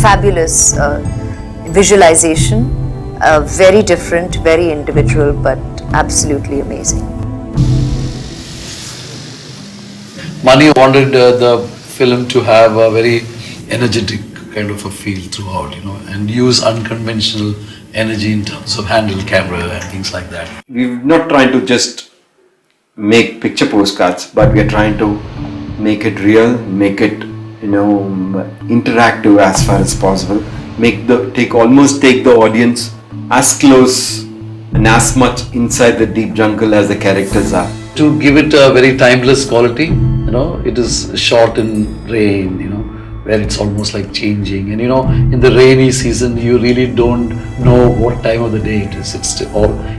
fabulous visualization, very different, very individual, but absolutely amazing. Mani wanted the film to have a very energetic kind of a feel throughout, and use unconventional energy in terms of handle camera and things like that. We're not trying to just make picture postcards, but we are trying to make it real, make it interactive as far as possible. Take the audience as close and as much inside the deep jungle as the characters are. To give it a very timeless quality, it is shot in rain, where it's almost like changing. And in the rainy season, you really don't know what time of the day it is.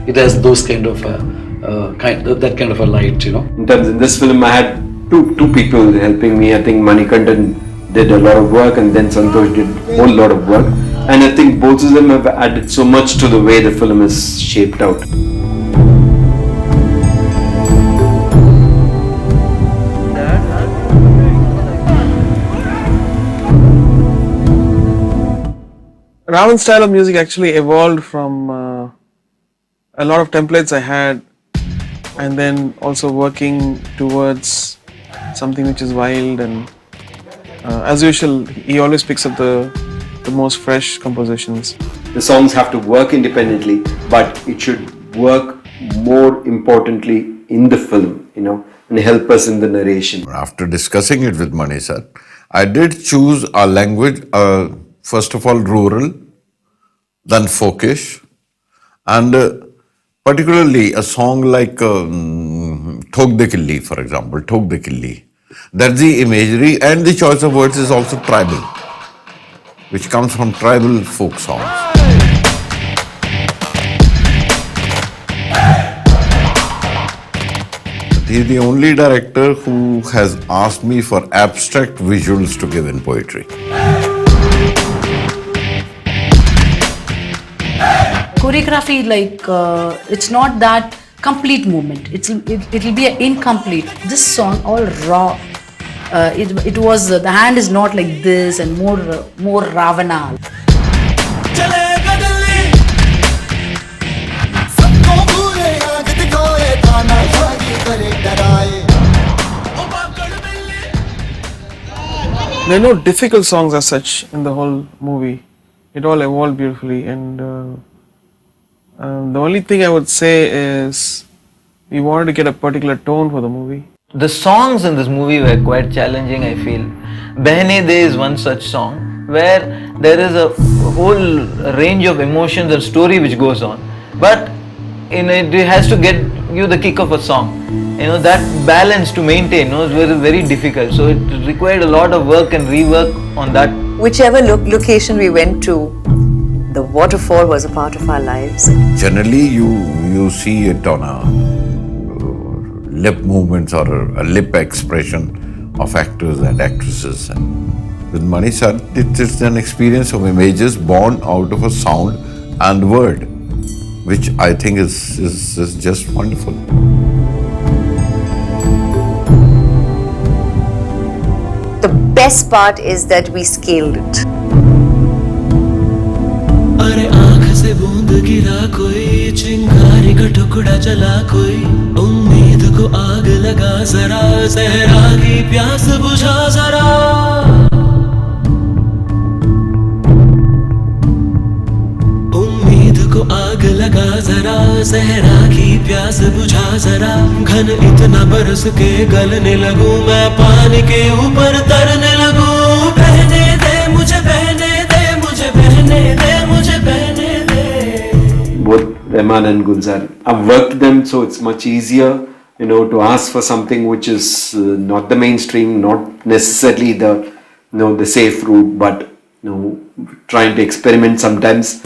It has those kind of that kind of a light, In this film, I had two people helping me. I think Manikandan did a lot of work, and then Santosh did a whole lot of work. And I think both of them have added so much to the way the film is shaped out. Raavan's style of music actually evolved from a lot of templates I had, and then also working towards something which is wild, and as usual he always picks up the most fresh compositions. The songs have to work independently, but it should work more importantly in the film, and help us in the narration. After discussing it with Mani sir, I did choose a language, first of all rural, then folkish, and particularly a song like Thok De Killi, for example, Thok De Killi. That's the imagery, and the choice of words is also tribal, which comes from tribal folk songs. He's the only director who has asked me for abstract visuals to give in poetry. Choreography, it's not that complete movement. It'll be incomplete. This song all raw. It was the hand is not like this and more Raavana. There are no difficult songs as such in the whole movie. It all evolved beautifully, and the only thing I would say is we wanted to get a particular tone for the movie. The songs in this movie were quite challenging, I feel. Behne De is one such song where there is a whole range of emotions and story which goes on. But it has to get you the kick of a song. That balance to maintain was very, very difficult. So it required a lot of work and rework on that. Whichever location we went to, the waterfall was a part of our lives. Generally, you see it on a lip movements or a lip expression of actors and actresses. And with Mani sir, it is an experience of images born out of a sound and word, which I think is just wonderful. The best part is that we scaled it. अरे आँख से बूंद गिरा कोई चिंगारी का टुकड़ा जला कोई उम्मीद को आग लगा जरा सहरा की प्यास बुझा जरा उम्मीद को आग लगा जरा सहरा की प्यास बुझा जरा घन इतना बरस के गलने लगूं मैं पानी के ऊपर तरने लगूं बहने दे मुझे बहने दे मुझे बहने दे मुझे बहने दे. Both Raavan and Gulzar, I've worked with them, so it's much easier to ask for something which is not the mainstream, not necessarily the safe route, but trying to experiment sometimes.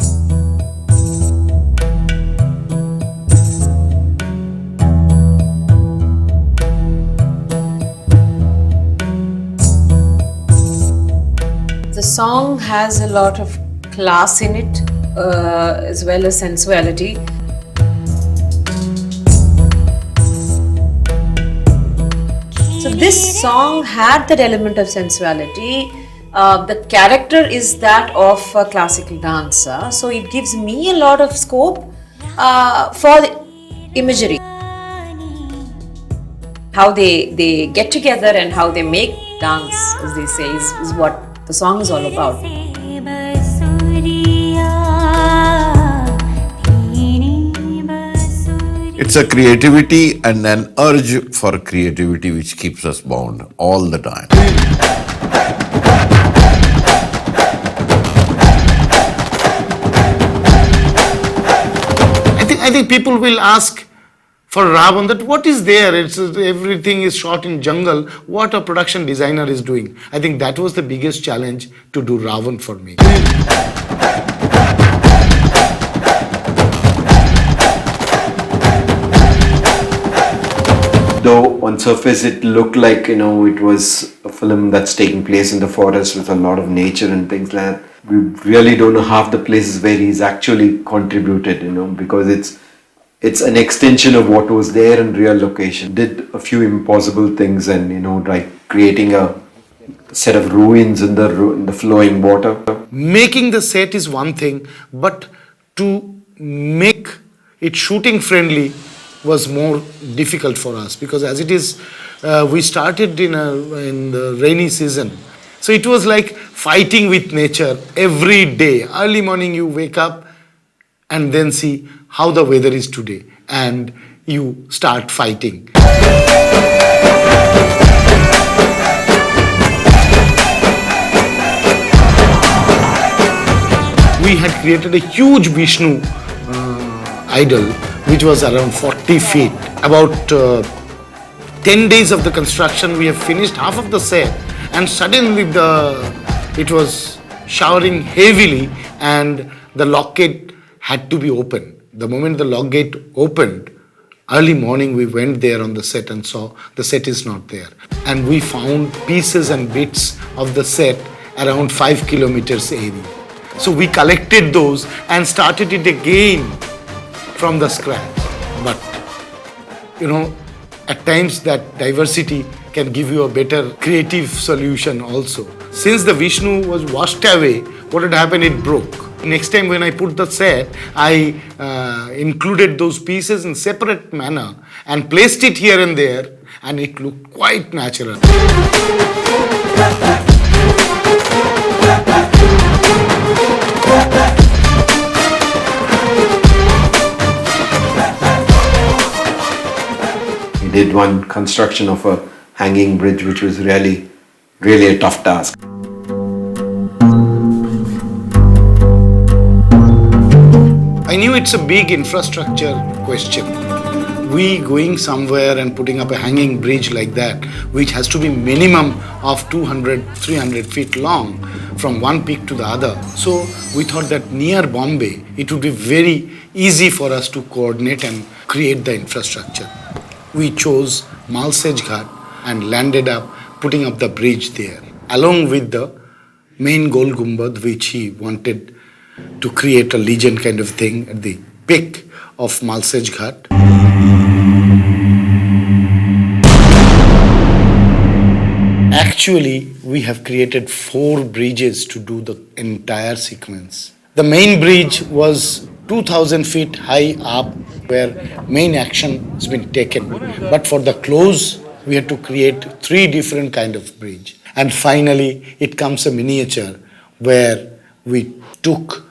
The song has a lot of class in it, as well as sensuality. So this song had that element of sensuality the character is that of a classical dancer, so it gives me a lot of scope for the imagery. How they get together and how they make dance, as they say, is what the song is all about. It's a creativity and an urge for creativity which keeps us bound all the time. I think people will ask for Raavan that what is there? Everything is shot in jungle. What a production designer is doing. I think that was the biggest challenge to do Raavan for me. Though on surface it looked like, it was a film that's taking place in the forest with a lot of nature and things like that. We really don't know half the places where he's actually contributed, because it's an extension of what was there in real location. Did a few impossible things and, like creating a set of ruins in the flowing water. Making the set is one thing, but to make it shooting friendly was more difficult for us, because as it is, we started in the rainy season. So it was like fighting with nature every day. Early morning you wake up and then see how the weather is today, and you start fighting. We had created a huge Vishnu idol, which was around 40 feet. About 10 days of the construction, we have finished half of the set, and suddenly it was showering heavily and the lock gate had to be opened. The moment the lock gate opened, early morning we went there on the set and saw the set is not there. And we found pieces and bits of the set around 5 kilometers area. So we collected those and started it again from the scratch. But, at times that diversity can give you a better creative solution also. Since the Vishnu was washed away, what had happened, it broke. Next time when I put the set, I included those pieces in separate manner and placed it here and there, and it looked quite natural. We did one construction of a hanging bridge, which was really, really a tough task. I knew it's a big infrastructure question. We going somewhere and putting up a hanging bridge like that, which has to be minimum of 200, 300 feet long from one peak to the other. So we thought that near Bombay, it would be very easy for us to coordinate and create the infrastructure. We chose Malsej Ghat and landed up putting up the bridge there, along with the main Gol Gumbad, which he wanted to create a legend kind of thing at the peak of Malsej Ghat. Actually, we have created 4 bridges to do the entire sequence. The main bridge was 2,000 feet high up, where main action has been taken. But for the close, we had to create 3 different kind of bridge. And finally, it comes a miniature where we took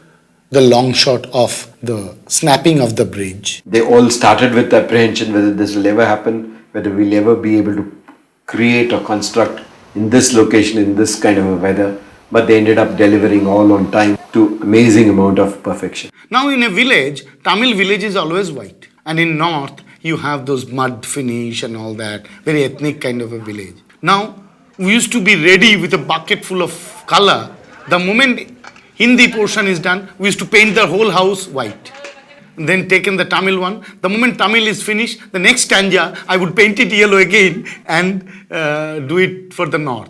the long shot of the snapping of the bridge. They all started with apprehension whether this will ever happen, whether we'll ever be able to create or construct in this location, in this kind of a weather. But they ended up delivering all on time to amazing amount of perfection. Now in a village, Tamil village is always white. And in north, you have those mud finish and all that, very ethnic kind of a village. Now, we used to be ready with a bucket full of color. The moment Hindi portion is done, we used to paint the whole house white. And then taken the Tamil one. The moment Tamil is finished, the next stanza, I would paint it yellow again and do it for the north.